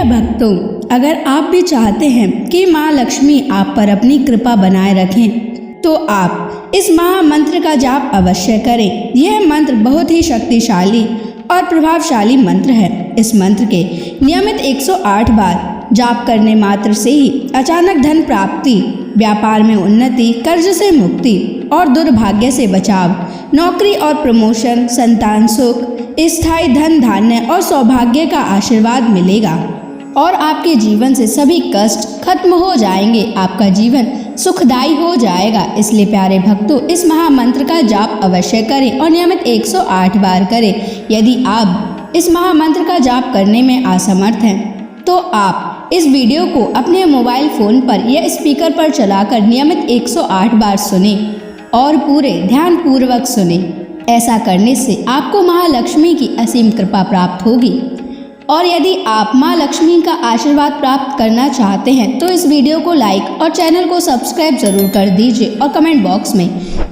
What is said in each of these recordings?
भक्तों, अगर आप भी चाहते हैं कि माँ लक्ष्मी आप पर अपनी कृपा बनाए रखें तो आप इस महामंत्र का जाप अवश्य करें। यह मंत्र बहुत ही शक्तिशाली और प्रभावशाली मंत्र है। इस मंत्र के नियमित 108 बार जाप करने मात्र से ही अचानक धन प्राप्ति, व्यापार में उन्नति, कर्ज से मुक्ति और दुर्भाग्य से बचाव, नौकरी और प्रमोशन, संतान सुख, स्थायी धन धान्य और सौभाग्य का आशीर्वाद मिलेगा और आपके जीवन से सभी कष्ट खत्म हो जाएंगे। आपका जीवन सुखदायी हो जाएगा। इसलिए प्यारे भक्तों, इस महामंत्र का जाप अवश्य करें और नियमित 108 बार करें। यदि आप इस महामंत्र का जाप करने में असमर्थ हैं तो आप इस वीडियो को अपने मोबाइल फोन पर या स्पीकर पर चलाकर नियमित 108 बार सुने और पूरे ध्यान पूर्वक सुने। ऐसा करने से आपको महालक्ष्मी की असीम कृपा प्राप्त होगी। और यदि आप माँ लक्ष्मी का आशीर्वाद प्राप्त करना चाहते हैं तो इस वीडियो को लाइक और चैनल को सब्सक्राइब जरूर कर दीजिए और कमेंट बॉक्स में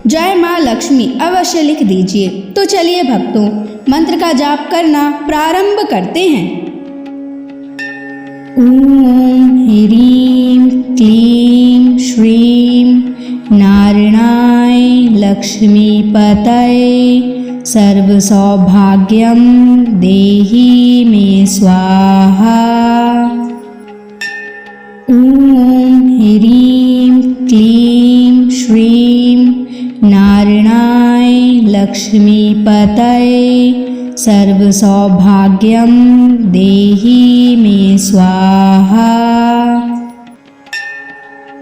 जय माँ लक्ष्मी अवश्य लिख दीजिए। तो चलिए भक्तों, मंत्र का जाप करना प्रारंभ करते हैं। ओम ह्रीं क्लीं श्रीं नारायणाय लक्ष्मीपतये सर्वसौभाग्यं देहि मे स्वाहा। ओम ह्रीं क्लीं श्रीं नारायणाय लक्ष्मीपतये सर्वसौभाग्यं देहि मे स्वाहा।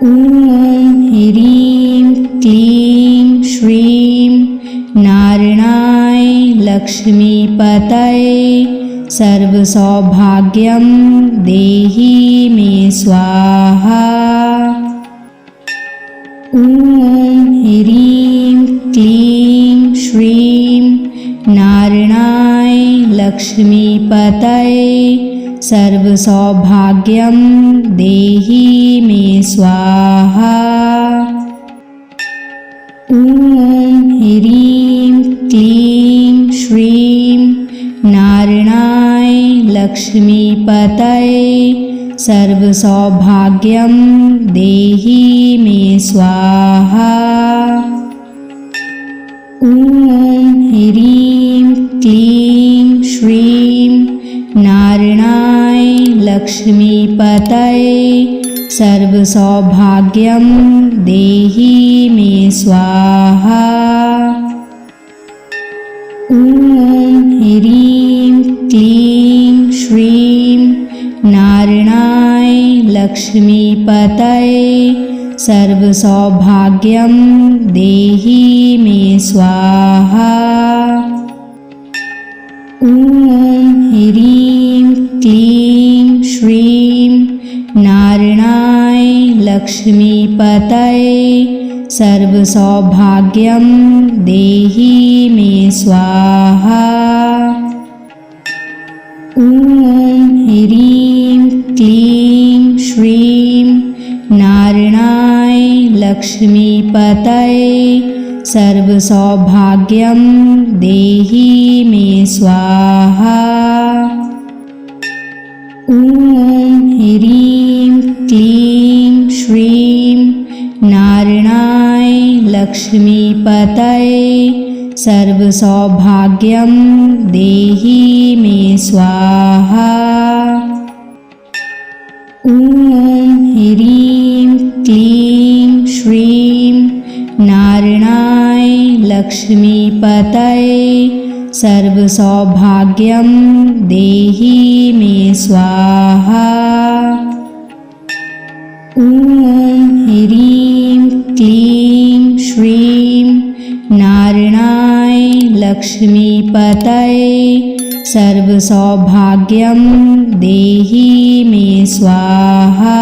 ओम ह्रीं क्लीं श्रीं नारायणाय लक्ष्मीपतये सर्वसौभाग्यं देहि मे स्वाहा। ओम ह्रीं क्लीं श्रीं नारायणाय लक्ष्मीपतये सर्वसौभाग्यं देहि मे स्वाहा। ओम ह्रीं क्लीं श्रीं नारायणाय लक्ष्मीपतये सर्वसौभाग्यं देहि मे स्वाहा। ओम ह्रीं क्लीं श्रीं नारायणाय लक्ष्मीपतये सर्वसौभाग्यं देहि मे स्वाहा। ओम ह्रीं क्लीं श्रीं नारायणाय लक्ष्मीपतये सर्वसौभाग्यं देहि मे स्वाहा। ओम ह्रीं क्लीं श्रीं नारायणाय लक्ष्मीपतये सर्वसौभाग्यं देहि मे स्वाहा। ओम ह्रीं क्लीं श्रीं नारायणाय लक्ष्मीपतये सर्वसौभाग्यं देहि मे स्वाहा। ओम ह्रीं क्लीं श्रीं नारायणाय लक्ष्मीपतये सर्वसौभाग्यं देहि मे स्वाहा। ओम ह्रीं क्लीं श्रीं नारायणाय लक्ष्मीपतये सर्वसौभाग्यं देहि मे स्वाहा। ओम ह्रीं क्लीं श्रीं नारायणाय लक्ष्मीपतये सर्वसौभाग्यं देहि मे स्वाहा।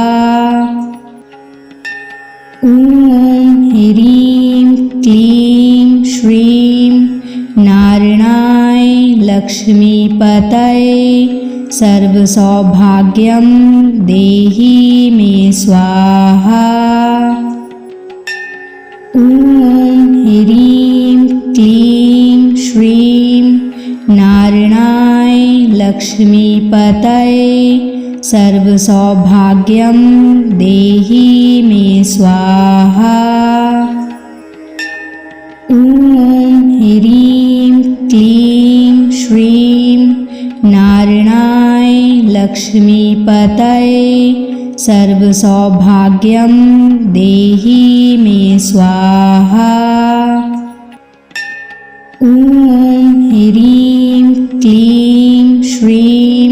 ओम ह्रीं क्लीं श्रीं नारायणाय लक्ष्मीपतये सर्वसौभाग्यं देहि मे स्वाहा। ओम ह्रीं क्लीं श्रीं नारायणाय लक्ष्मीपतये सर्वसौभाग्यं देहि मे स्वाहा। ॐ ह्रीं क्लीं श्रीं नारायणाय लक्ष्मीपतये सर्वसौभाग्यं देहि मे स्वाहा। ॐ ह्रीं क्लीं श्रीं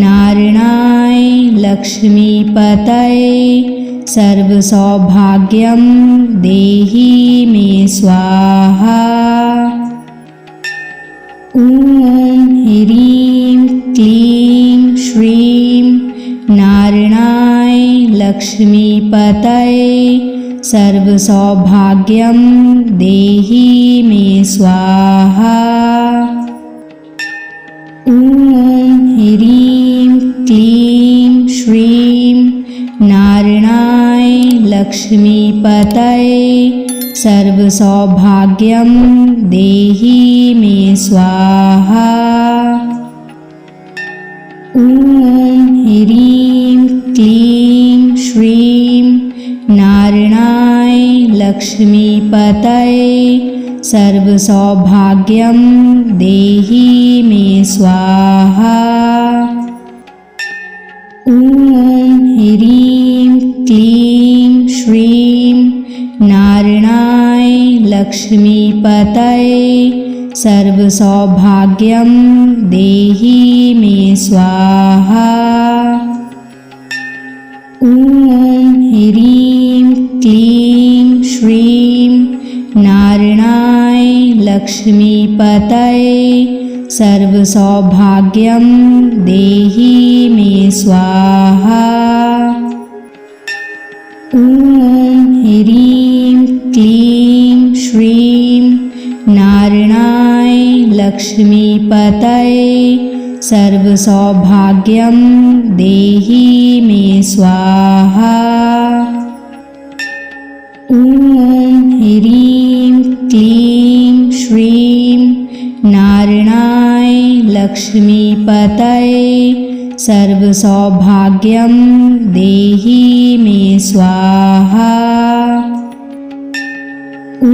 नारायणाय लक्ष्मीपतये सर्वसौभाग्यं देहि मे स्वाहा। ॐ ह्रीं क्लीं श्रीं नारायणाय लक्ष्मीपतये सर्वसौभाग्यं देहि मे स्वाहा। ॐ ह्रीं क्लीं श्रीं नारायणाय लक्ष्मीपतये सर्वसौभाग्यं देहि मे स्वाहा। ॐ ह्रीं क्लीं श्रीं नारायणाय लक्ष्मीपतये सर्वसौभाग्यं देहि मे स्वाहा। ॐ ह्रीं क्लीं श्रीं नारायणाय लक्ष्मीपतये सर्वसौभाग्यं देहि मे स्वाहा। ॐ ह्रीं क्लीं श्रीं नारायणाय लक्ष्मीपतये सर्वसौभाग्यं देहि मे स्वाहा। ॐ ह्रीं क्लीं श्रीं नारायणाय लक्ष्मीपतये सर्वसौभाग्यं देहि मे स्वाहा। ॐ ह्रीं क्लीं श्रीं नारायणाय लक्ष्मीपतये सर्वसौभाग्यं देहि मे स्वाहा। ॐ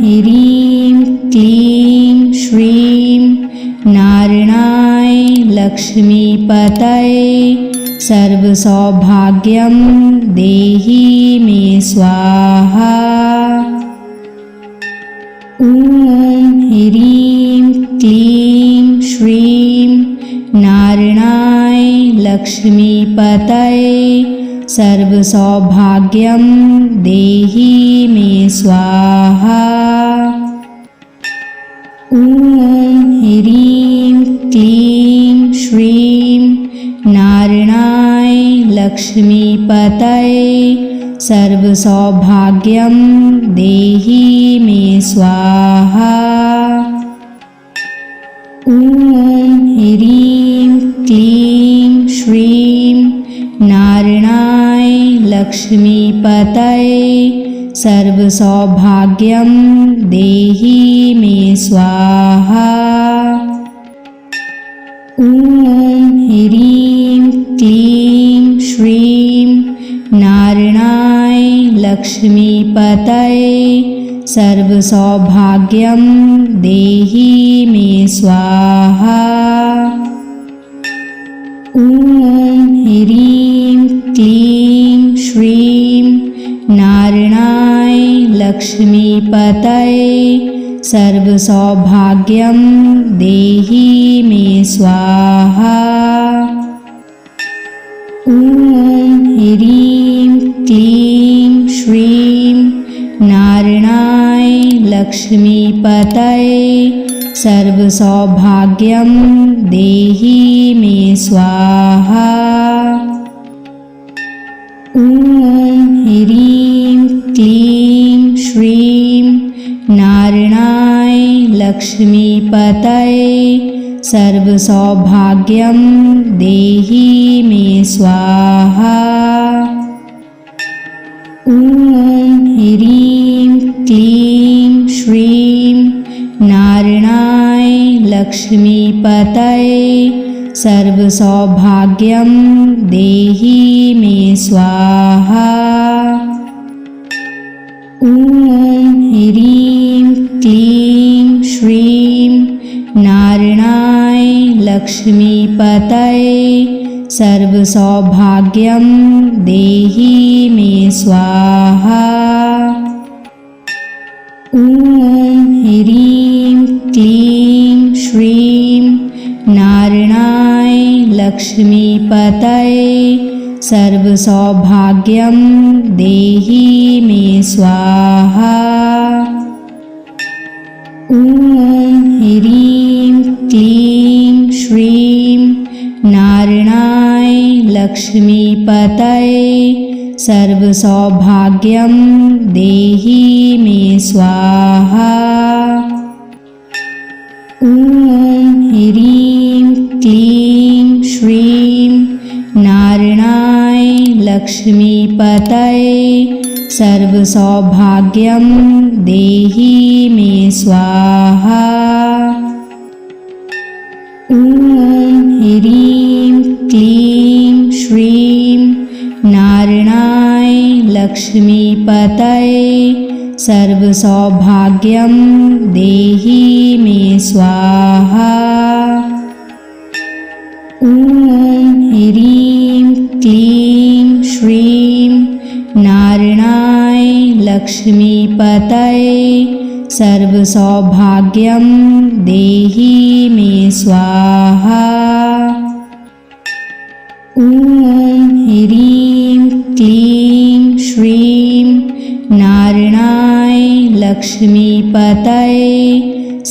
ह्रीं क्लीं श्रीं नारायणाय लक्ष्मीपतये सर्वसौभाग्यं देहि मे स्वाहा। ॐ ह्रीं क्लीं श्रीं नारायणाय लक्ष्मीपतये सर्वसौभाग्यं देहि मे स्वाहा। ॐ ह्रीं क्लीं श्रीं नारायणाय लक्ष्मीपतये सर्वसौभाग्यं देहि मे स्वाहा। ॐ ह्रीं क्लीं श्रीं नारायणाय लक्ष्मीपतये सर्वसौभाग्यं देहि मे स्वाहा। ॐ ह्रीं क्लीं श्रीं नारायणाय लक्ष्मीपतये सर्वसौभाग्यं देहि मे स्वाहा। ॐ ह्रीं क्लीं श्रीं नारायणाय लक्ष्मीपतये सर्वसौभाग्यं देहि मे स्वाहा। ॐ ह्रीं क्लीं श्रीं नारायणाय लक्ष्मीपतये सर्वसौभाग्यं देहि मे स्वाहा। ॐ ह्रीं क्लीं श्रीं नारायणाय लक्ष्मीपतये सर्वसौभाग्यं देहि मे स्वाहा। ॐ ह्रीं क्लीं श्रीं नारायणाय लक्ष्मीपतये सर्वसौभाग्यं देहि मे स्वाहा। ॐ ह्रीं क्लीं श्रीं नारायणाय लक्ष्मीपतये सर्वसौभाग्यं देहि मे स्वाहा। ॐ ह्रीं क्लीं श्रीं नारायणाय लक्ष्मीपतये सर्वसौभाग्यं देहि मे स्वाहा। ॐ ह्रीं क्लीं श्रीं नारायणाय लक्ष्मीपतये सर्वसौभाग्यं देहि मे स्वाहा। ॐ ह्रीं क्लीं श्रीं नारायणाय लक्ष्मीपतये सर्वसौभाग्यं देहि मे स्वाहा। ॐ ह्रीं क्लीं श्रीं नारायणाय लक्ष्मीपतये सर्वसौभाग्यं देहि मे स्वाहा। ॐ ह्रीं क्लीं श्रीं नारायणाय लक्ष्मीपतये सर्वसौभाग्यं देहि मे स्वाहा। ॐ ह्रीं क्लीं श्रीं नारायणाय लक्ष्मीपतये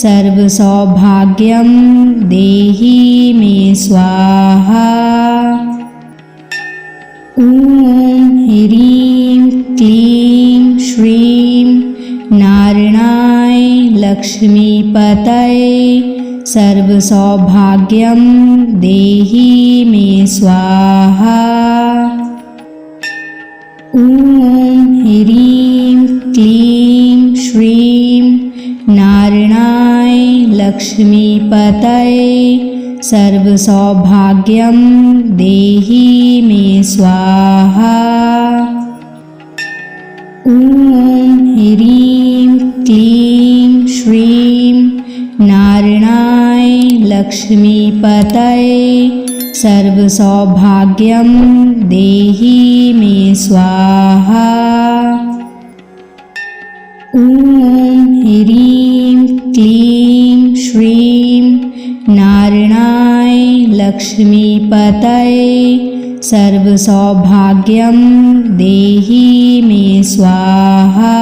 सर्वसौभाग्यं देहि मे स्वाहा। ॐ ह्रीं क्लीं श्रीं नारायणाय लक्ष्मीपतये सर्वसौभाग्यं देहि मे स्वाहा। ॐ ह्रीं क्लीं श्रीं नारायणाय लक्ष्मीपतये सर्वसौभाग्यं देहि मे स्वाहा। ॐ ह्रीं क्लीं श्रीं नारायणाय लक्ष्मीपतये सर्वसौभाग्यं देहि मे स्वाहा। ॐ ह्रीं क्लीं श्रीं नारायणाय लक्ष्मीपतये सर्वसौभाग्यं देहि मे स्वाहा।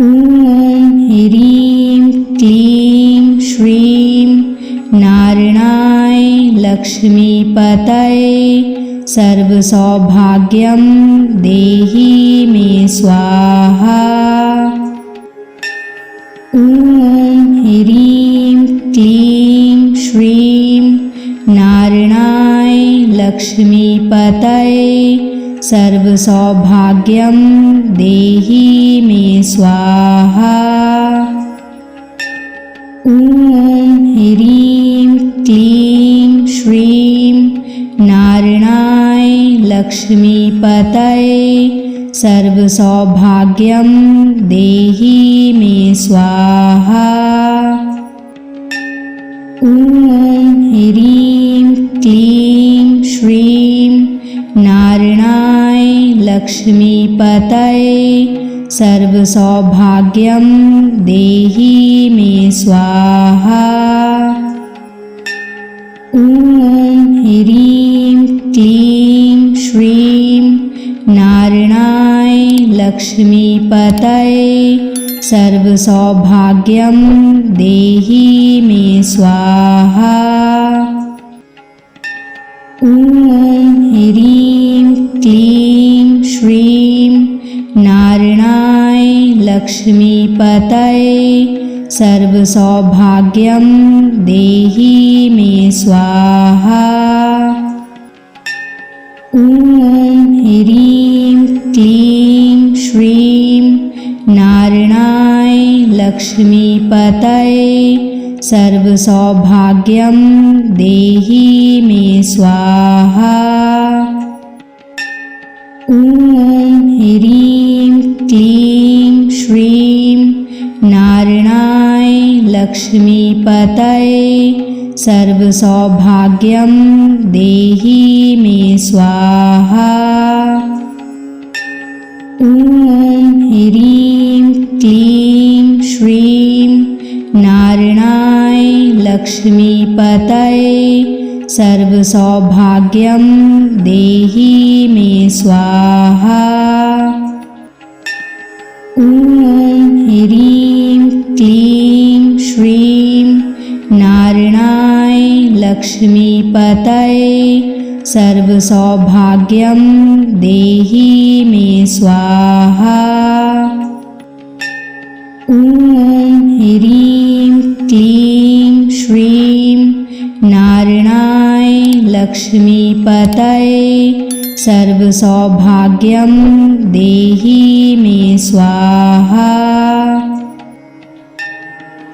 ॐ ह्रीं क्लीं श्रीं नारायणाय लक्ष्मीपतये सर्वसौभाग्यं देहि मे स्वाहा। ॐ ह्रीं क्लीं श्रीं नारायणाय लक्ष्मीपतये सर्वसौभाग्यं देहि मे स्वाहा। ॐ ह्रीं क्लीं श्रीं नारायणाय लक्ष्मीपतये सर्वसौभाग्यं देहि मे स्वाहा। ॐ ह्रीं क्लीं श्रीं नारायणाय लक्ष्मीपतये सर्वसौभाग्यं देहि मे स्वाहा। ॐ ह्रीं क्लीं श्रीं नारायणाय लक्ष्मीपतये सर्वसौभाग्यं देहि मे स्वाहा। ॐ ह्रीं क्लीं श्रीं नारायणाय लक्ष्मीपतये सर्वसौभाग्यं देहि मे स्वाहा। ॐ ह्रीं क्लीं श्रीं नारायणाय लक्ष्मीपतये सर्वसौभाग्यं देहि मे स्वाहा। ॐ ह्रीं क्लीं श्रीं नारायणाय लक्ष्मीपतये सर्वसौभाग्यं देहि मे स्वाहा। ॐ ह्रीं क्लीं श्रीं नारायणाय लक्ष्मीपतये सर्वसौभाग्यं देहि मे स्वाहा। ॐ ह्रीं क्लीं श्रीं नारायणाय लक्ष्मीपतये सर्वसौभाग्यं देहि मे स्वाहा। ॐ ह्रीं क्लीं श्रीं नारायणाय लक्ष्मीपतये सर्वसौभाग्यं देहि मे स्वाहा।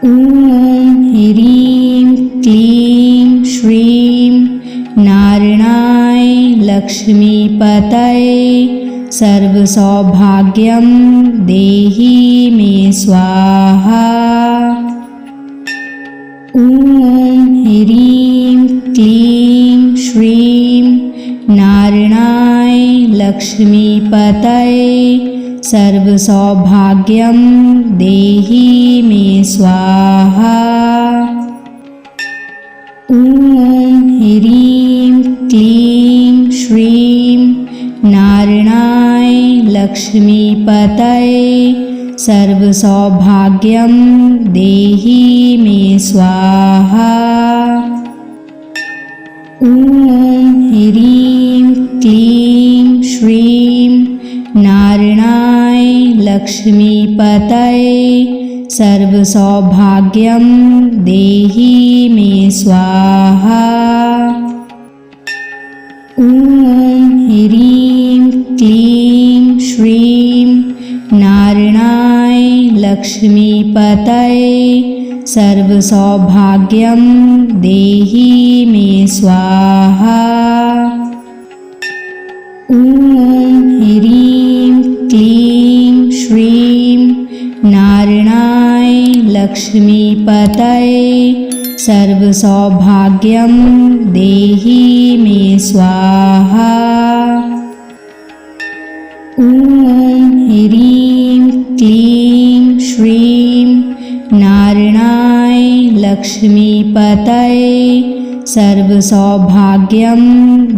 ॐ ह्रीं क्लीं श्रीं नारायणाय लक्ष्मीपतये सर्वसौभाग्यं देहि मे स्वाहा। ॐ ह्रीं क्लीं श्रीं नारायणाय लक्ष्मीपतये सर्वसौभाग्यं देहि मे स्वाहा। ॐ ह्रीं क्लीं श्रीं नारायणाय लक्ष्मीपतये सर्वसौभाग्यं देहि मे स्वाहा। ॐ ह्रीं क्लीं श्रीं नारायणाय लक्ष्मीपतये सर्वसौभाग्यं देहि मे स्वाहा। ॐ ह्रीं क्लीं श्रीं नारायणाय लक्ष्मीपतये सर्वसौभाग्यं देहि मे स्वाहा। ॐ ह्रीं क्लीं श्रीं नारायणाय लक्ष्मीपतये सर्वसौभाग्यं देहि मे स्वाहा। ॐ ह्रीं क्लीं श्रीं नारायणाय लक्ष्मीपतये सर्वसौभाग्यं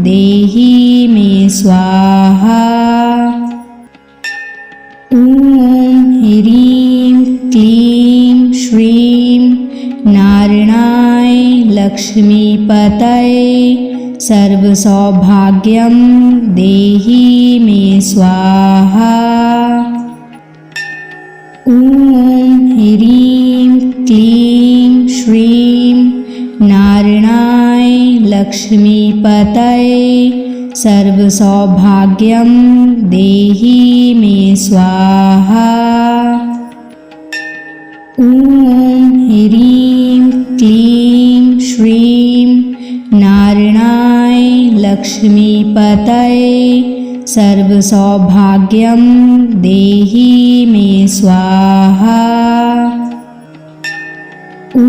देहि मे स्वाहा। ॐ ह्रीं क्लीं श्रीं नारायणाय लक्ष्मीपतये सर्वसौभाग्यं देहि मे स्वाहा। ॐ ह्रीं क्लीं श्रीं नारायणाय लक्ष्मीपतये सर्वसौभाग्यं देहि मे स्वाहा। ॐ ह्रीं क्लीं श्रीं नारायणाय लक्ष्मीपतये सर्वसौभाग्यं देहि मे स्वाहा। ॐ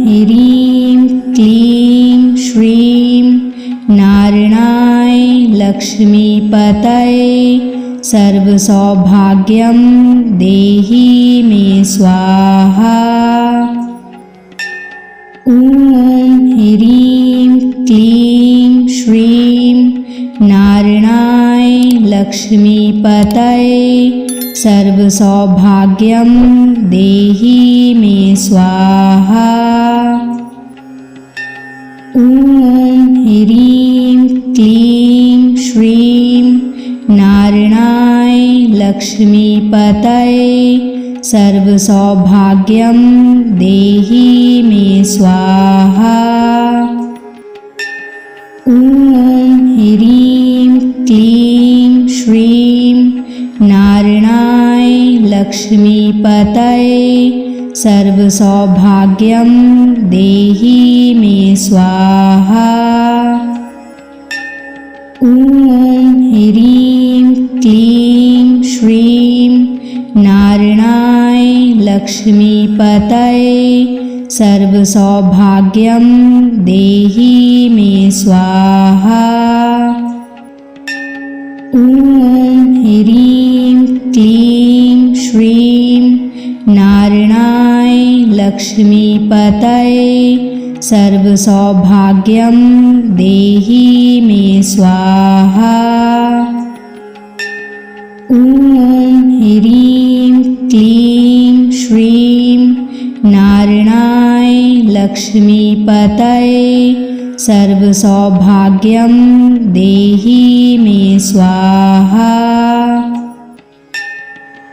ह्रीं क्लीं श्रीं नारायणाय लक्ष्मीपतये सर्वसौभाग्यं देहि मे स्वाहा। ॐ ह्रीं क्लीं श्रीं नारायणाय लक्ष्मीपतये सर्वसौभाग्यं देहि मे स्वाहा। ॐ ह्रीं क्लीं श्रीं नारायणाय लक्ष्मीपतये सर्वसौभाग्यं देहि मे स्वाहा। ॐ ह्रीं क्लीं श्रीं नारायणाय लक्ष्मीपतये सर्वसौभाग्यं देहि मे स्वाहा। ॐ ह्रीं क्लीं श्रीं नारायणाय लक्ष्मीपतये सर्वसौभाग्यं देहि मे स्वाहा। ॐ ह्रीं क्लीं श्रीं नारायणाय लक्ष्मीपतये सर्वसौभाग्यं देहि मे स्वाहा। ॐ ह्रीं क्लीं श्रीं नारायणाय लक्ष्मीपतये सर्वसौभाग्यं देहि मे स्वाहा।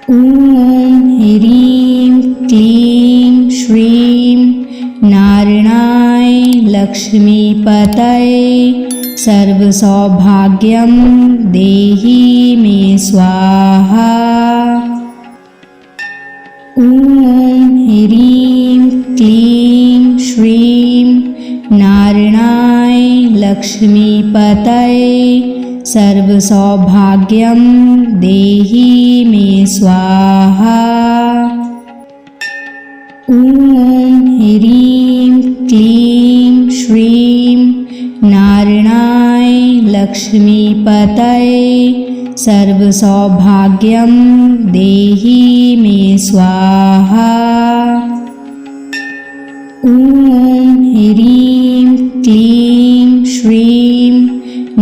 ॐ ह्रीं क्लीं श्रीं नारायणाय लक्ष्मीपतये सर्वसौभाग्यं देहि मे स्वाहा। ॐ ह्रीं क्लीं श्रीं नारायणाय लक्ष्मीपतये सर्वसौभाग्यं देहि मे स्वाहा। ॐ ह्रीं क्लीं श्रीं नारायणाय लक्ष्मीपतये सर्वसौभाग्यं देहि मे स्वाहा। ॐ ह्रीं क्लीं श्रीं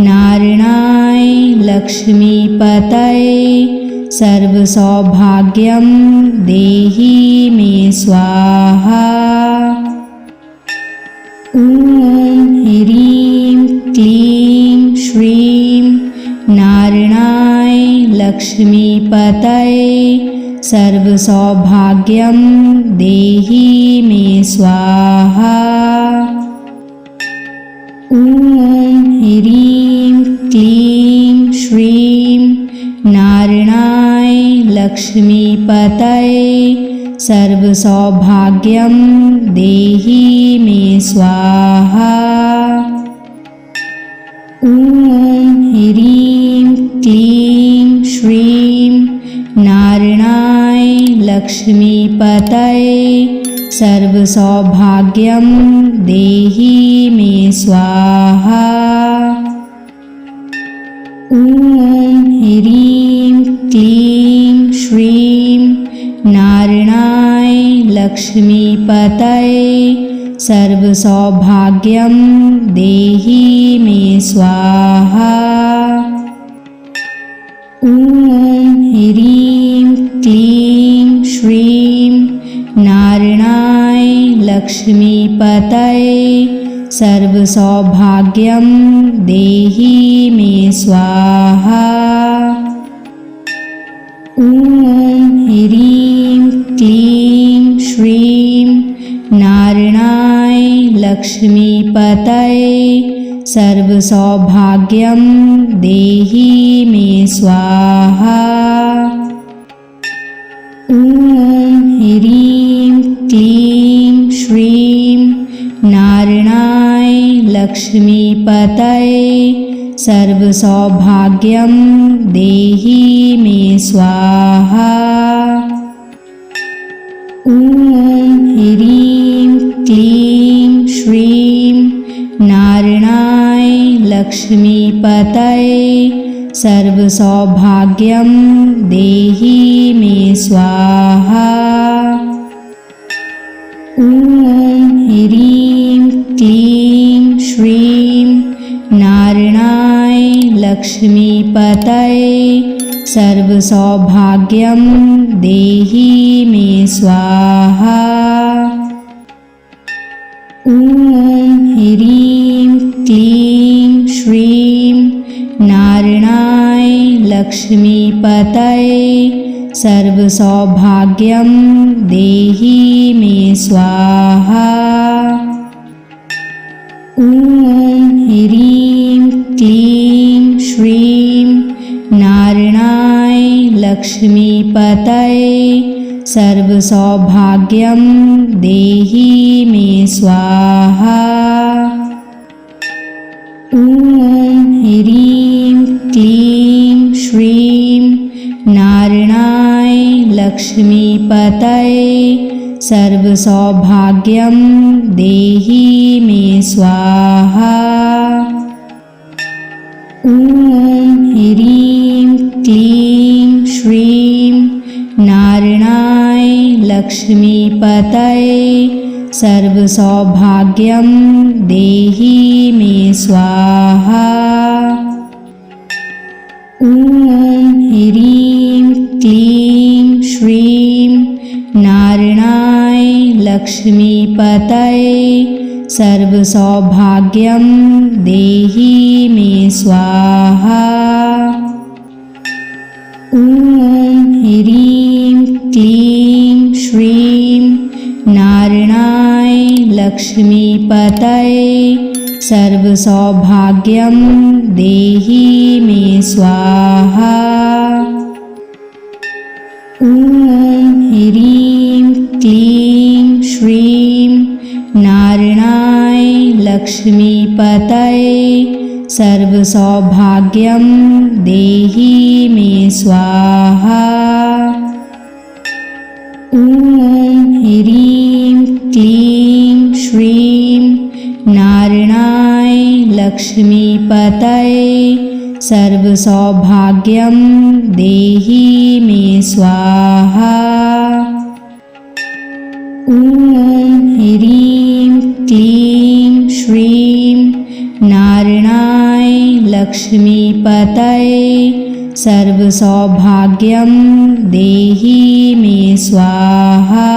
नारायणाय लक्ष्मीपतये सर्वसौभाग्यं देहि मे स्वाहा। ॐ ह्रीं क्लीं श्रीं नारायणाय लक्ष्मीपतये सर्वसौभाग्यं देहि मे स्वाहा। ॐ ह्रीं क्लीं श्रीं नारायणाय लक्ष्मीपतये सर्वसौभाग्यं देहि मे स्वाहा। ॐ ह्रीं क्लीं श्रीं नारायणाय लक्ष्मीपतये सर्वसौभाग्यं देहि मे स्वाहा। ॐ ह्रीं क्लीं श्रीं नारायणाय लक्ष्मीपतये सर्वसौभाग्यं देहि मे स्वाहा। ॐ ह्रीं क्लीं श्रीं नारायणाय लक्ष्मीपतये सर्वसौभाग्यं देहि मे स्वाहा। ॐ ह्रीं क्लीं श्रीं नारायणाय लक्ष्मीपतये सर्वसौभाग्यं देहि मे स्वाहा। ॐ ह्रीं क्लीं श्रीं नारायणाय लक्ष्मीपतये सर्वसौभाग्यं देहि मे स्वाहा। ॐ ह्रीं क्लीं श्रीं नारायणाय लक्ष्मीपतये सर्वसौभाग्यं देहि मे स्वाहा। ॐ ह्रीं क्लीं श्रीं नारायणाय लक्ष्मीपतये सर्वसौभाग्यं देहि मे स्वाहा। ॐ ह्रीं क्लीं श्रीं नारायणाय लक्ष्मीपतये सर्वसौभाग्यं देहि मे स्वाहा। ॐ ह्रीं क्लीं श्रीं नारायणाय लक्ष्मीपतये सर्वसौभाग्यं देहि मे स्वाहा। ॐ ह्रीं क्लीं श्रीं नारायणाय लक्ष्मीपतये सर्वसौभाग्यं देहि मे स्वाहा। ॐ ह्रीं क्लीं श्रीं नारायणाय लक्ष्मीपतये सर्वसौभाग्यं देहि मे स्वाहा। ॐ ह्रीं क्लीं श्रीं नारायणाय लक्ष्मीपतये सर्वसौभाग्यं देहि मे स्वाहा। ॐ ह्रीं क्लीं श्रीं नारायणाय लक्ष्मीपतये सर्वसौभाग्यं देहि मे स्वाहा। ॐ ह्रीं क्लीं श्रीं नारायणाय लक्ष्मीपतये सर्वसौभाग्यं देहि मे स्वाहा। ॐ ह्रीं क्लीं श्रीं नारायणाय लक्ष्मीपतये सर्वसौभाग्यं देहि मे स्वाहा। ॐ ह्रीं क्लीं श्रीं नारायणाय लक्ष्मीपतये सर्वसौभाग्यं देहि मे स्वाहा।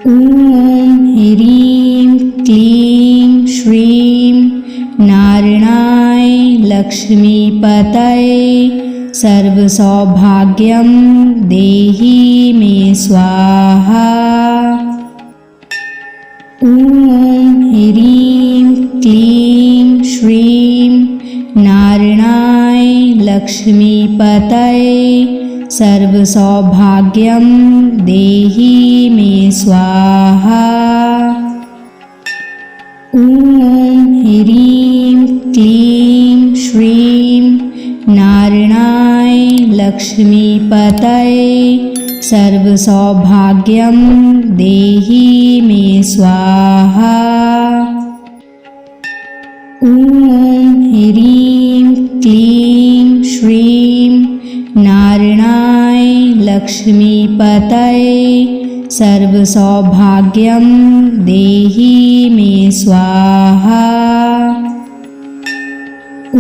ॐ ह्रीं क्लीं श्रीं नारायणाय लक्ष्मीपतये सर्वसौभाग्यं देहि मे स्वाहा। ॐ ह्रीं क्लीं श्रीं नारायणाय लक्ष्मीपतये सर्वसौभाग्यं देहि मे स्वाहा। ॐ ह्रीं क्लीं श्रीं नारायणाय लक्ष्मीपतये सर्वसौभाग्यं देहि मे स्वाहा। ॐ ह्रीं क्लीं श्रीं नारायणाय लक्ष्मीपतये सर्वसौभाग्यं देहि मे स्वाहा। ॐ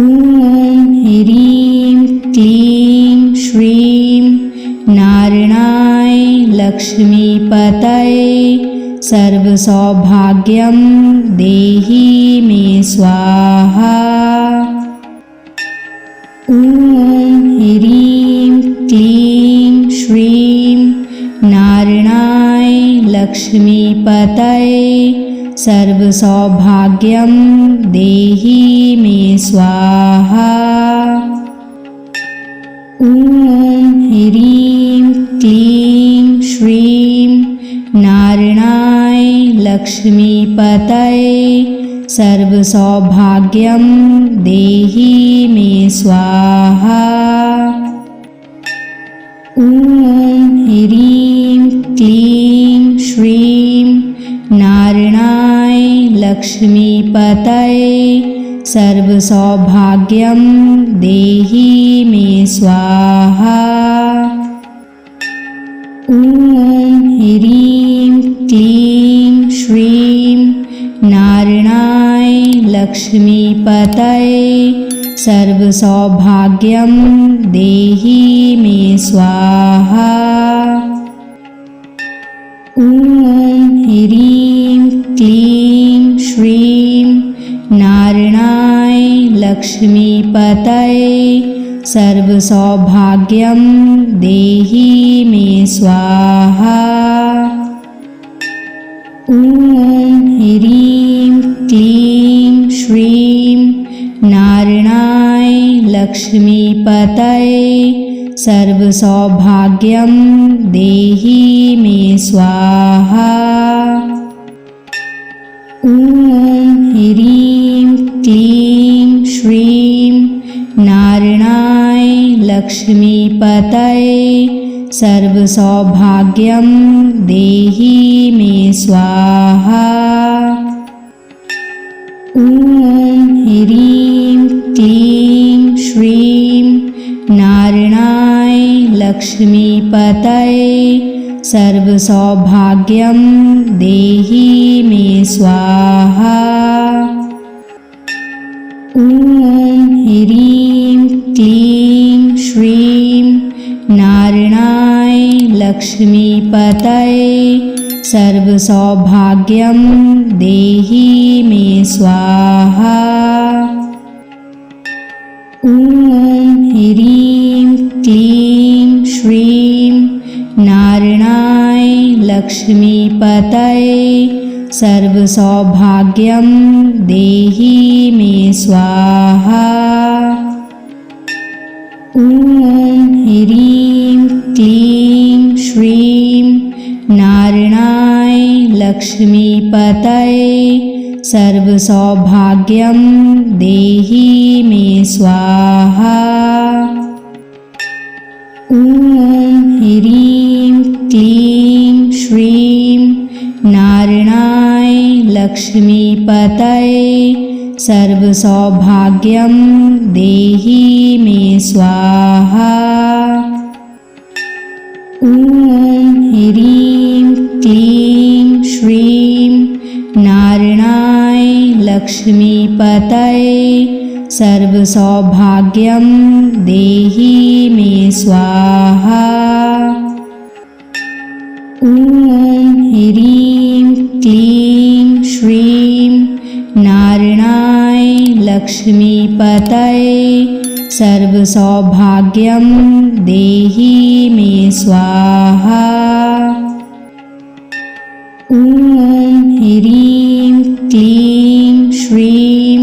ह्रीं क्लीं श्रीं नारायणाय लक्ष्मीपतये सर्वसौभाग्यं देहि मे स्वाहा। ॐ ह्रीं क्लीं श्रीं नारायणाय लक्ष्मीपतये सर्वसौभाग्यं देहि मे स्वाहा। ॐ ह्रीं क्लीं श्रीं नारायणाय लक्ष्मीपतये सर्वसौभाग्यं देहि मे स्वाहा। ॐ ह्रीं क्लीं श्रीं नारायणाय लक्ष्मीपतये सर्वसौभाग्यं देहि मे स्वाहा। ॐ ह्रीं क्लीं श्रीं नारायणाय लक्ष्मीपतये सर्वसौभाग्यं देहि मे स्वाहा। ॐ ह्रीं क्लीं श्रीं नारायणाय लक्ष्मीपतये सर्वसौभाग्यं देहि मे स्वाहा। ॐ ह्रीं क्लीं श्रीं नारायणाय लक्ष्मीपतये सर्वसौभाग्यं देहि मे स्वाहा। ॐ ह्रीं क्लीं श्रीं नारायणाय लक्ष्मीपतये सर्वसौभाग्यं देहि मे स्वाहा। ॐ ह्रीं क्लीं श्रीं नारायणाय लक्ष्मीपतये सर्वसौभाग्यं देहि मे स्वाहा। ॐ ह्रीं क्लीं श्रीं नारायणाय लक्ष्मीपतये सर्वसौभाग्यं देहि मे स्वाहा। ॐ ह्रीं क्लीं श्रीं नारायणाय लक्ष्मीपतये सर्वसौभाग्यं देहि मे स्वाहा। ॐ ह्रीं क्लीं श्रीं नारायणाय लक्ष्मीपतये सर्वसौभाग्यं देहि मे स्वाहा। ॐ ह्रीं क्लीं श्रीं नारायणाय लक्ष्मीपतये सर्वसौभाग्यं देहि मे स्वाहा। ॐ ह्रीं क्लीं श्रीं नारायणाय लक्ष्मीपतये सर्वसौभाग्यं देहि मे स्वाहा। ॐ ह्रीं क्लीं श्रीं नारायणाय लक्ष्मीपतये सर्वसौभाग्यं देहि मे स्वाहा। ॐ ह्रीं क्लीं श्रीं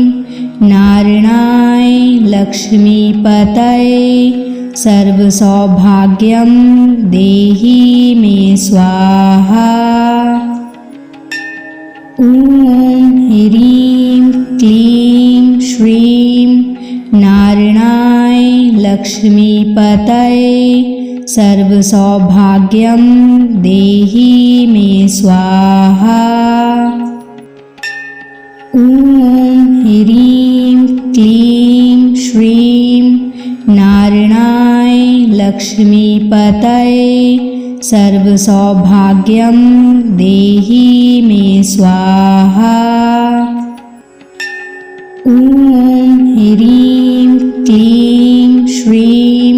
नारायणाय लक्ष्मीपतये सर्वसौभाग्यं देहि मे स्वाहा। ॐ ह्रीं क्लीं श्रीं नारायणाय लक्ष्मीपतये सर्वसौभाग्यं देहि मे स्वाहा। ॐ ह्रीं क्लीं श्रीं नारायणाय लक्ष्मीपतये सर्वसौभाग्यं देहि मे स्वाहा। ॐ ह्रीं क्लीं श्रीं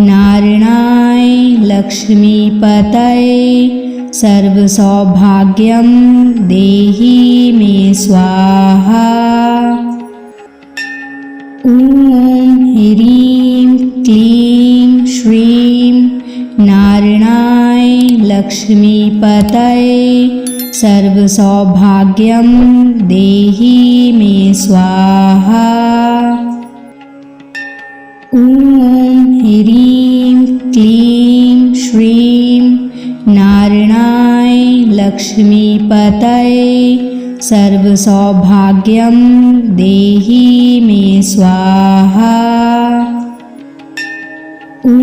नारायणाय लक्ष्मीपतये सर्वसौभाग्यं देहि मे स्वाहा। ॐ ह्रीं क्लीं श्रीं नारायणाय लक्ष्मीपतये सर्वसौभाग्यं देहि मे स्वाहा। ॐ ह्रीं क्लीं श्रीं नारायणाय लक्ष्मीपतये सर्वसौभाग्यं देहि मे स्वाहा। ॐ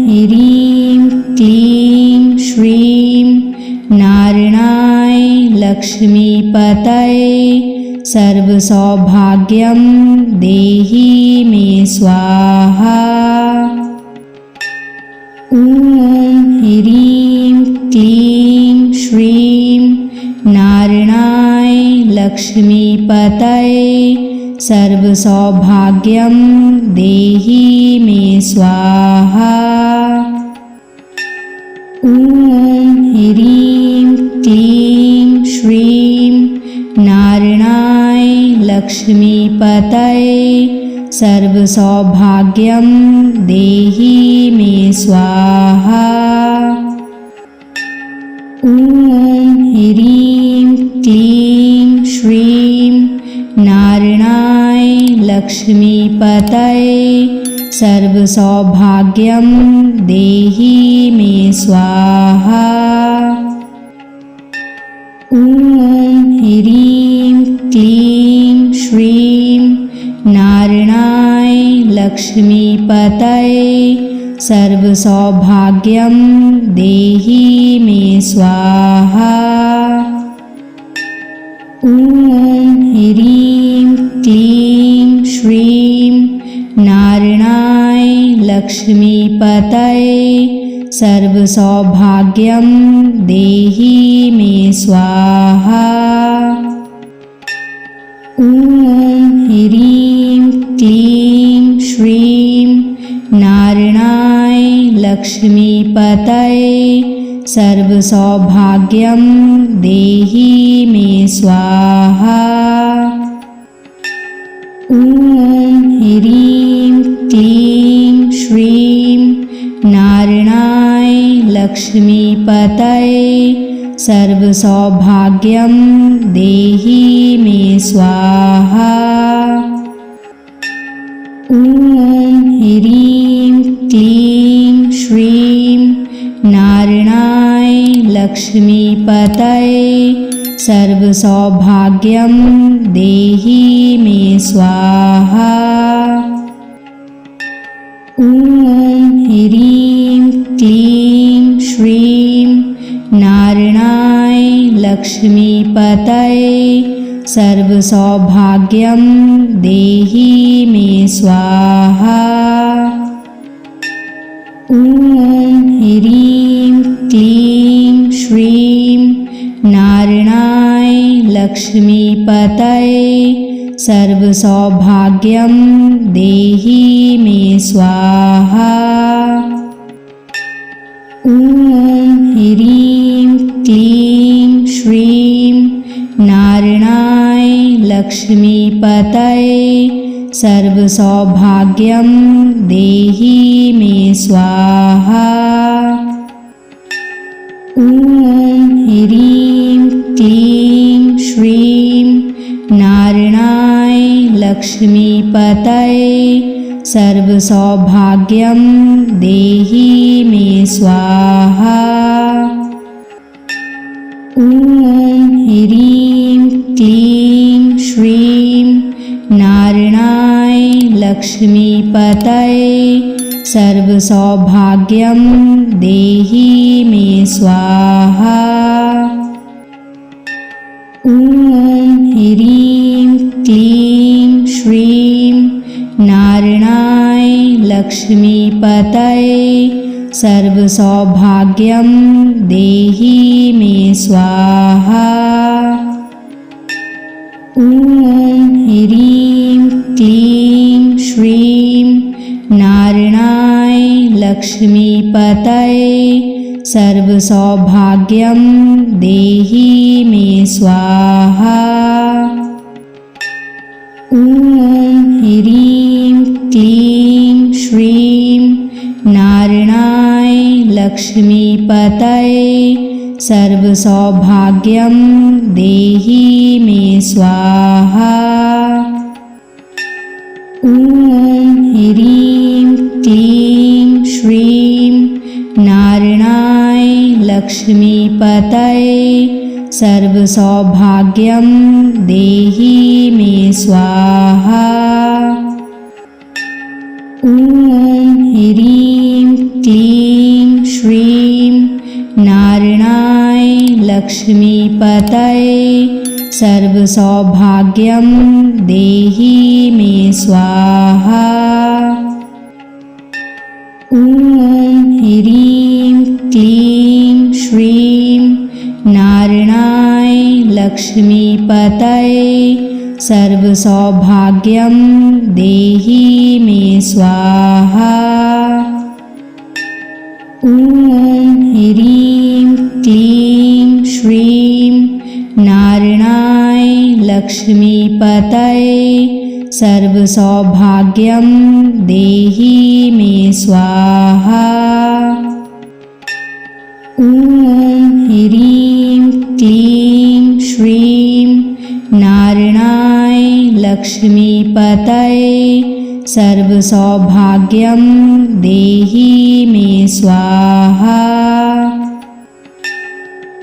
ह्रीं क्लीं श्रीं नारायणाय लक्ष्मीपतये सर्वसौभाग्यं देहि मे स्वाहा। ॐ ह्रीं क्लीं श्रीं नारायणाय लक्ष्मीपतये सर्वसौभाग्यं देहि मे स्वाहा। ॐ ह्रीं क्लीं श्रीं नारायणाय लक्ष्मीपतये सर्वसौभाग्यं देहि मे स्वाहा। ॐ ह्रीं क्लीं श्रीं नारायणाय लक्ष्मीपतये सर्वसौभाग्यं देहि मे स्वाहा। ॐ ह्रीं क्लीं श्रीं नारायणाय लक्ष्मीपतये सर्वसौभाग्यं देहि मे स्वाहा। ॐ ह्रीं क्लीं श्रीं नारायणाय लक्ष्मीपतये सर्वसौभाग्यं देहि मे स्वाहा। ॐ ह्रीं क्लीं श्रीं नारायणाय लक्ष्मीपतये सर्वसौभाग्यं देहि मे स्वाहा। ॐ ह्रीं क्लीं श्रीं नारायणाय लक्ष्मीपतये सर्वसौभाग्यं देहि मे स्वाहा। ॐ ह्रीं क्लीं श्रीं नारायणाय लक्ष्मीपतये सर्वसौभाग्यं देहि मे स्वाहा। ॐ ह्रीं क्लीं श्रीं नारायणाय लक्ष्मीपतये सर्वसौभाग्यं देहि मे स्वाहा। ॐ ह्रीं क्लीं श्रीं नारायणाय लक्ष्मीपतये सर्वसौभाग्यं देहि मे स्वाहा। ॐ ह्रीं क्लीं श्रीं नारायणाय लक्ष्मीपतये सर्वसौभाग्यं देहि मे स्वाहा। ॐ ह्रीं क्लीं श्रीं नारायणाय लक्ष्मीपतये सर्वसौभाग्यं देहि मे स्वाहा। ॐ ह्रीं क्लीं श्रीं नारायणाय लक्ष्मीपतये सर्वसौभाग्यं देहि मे स्वाहा। ॐ ह्रीं क्लीं श्रीं नारायणाय लक्ष्मीपतये सर्वसौभाग्यं देहि मे स्वाहा। ॐ ह्रीं क्लीं श्रीं नारायणाय लक्ष्मीपतये सर्वसौभाग्यं देहि मे स्वाहा। ॐ ह्रीं क्लीं श्रीं नारायणाय लक्ष्मीपतये सर्वसौभाग्यं देहि मे स्वाहा। ॐ ह्रीं क्लीं श्रीं नारायणाय लक्ष्मीपतये सर्वसौभाग्यं देहि मे स्वाहा। ॐ ह्रीं क्लीं श्रीं नारायणाय लक्ष्मीपतये सर्वसौभाग्यं देहि मे स्वाहा। ॐ ह्रीं क्लीं श्रीं नारायणाय लक्ष्मीपतये सर्वसौभाग्यं देहि मे स्वाहा। ॐ ह्रीं क्लीं श्रीं नारायणाय लक्ष्मीपतये सर्वसौभाग्यं देहि मे स्वाहा। ॐ ह्रीं क्लीं श्रीं नारायणाय लक्ष्मीपतये सर्वसौभाग्यं देहि मे स्वाहा।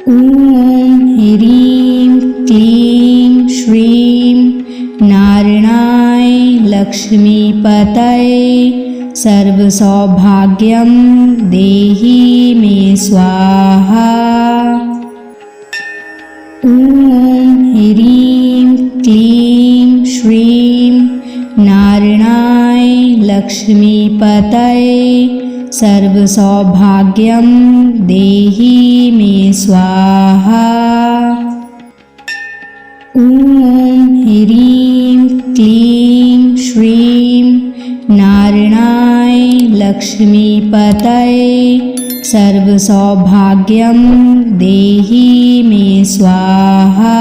ॐ ह्रीं क्लीं श्रीं नारायणाय लक्ष्मीपतये सर्वसौभाग्यं देहि मे स्वाहा। ॐ ह्रीं क्लीं श्रीं नारायणाय लक्ष्मीपतये सर्वसौभाग्यं देहि मे स्वाहा। ॐ ह्रीं क्लीं श्रीं नारायणाय लक्ष्मीपतये सर्वसौभाग्यं देहि मे स्वाहा।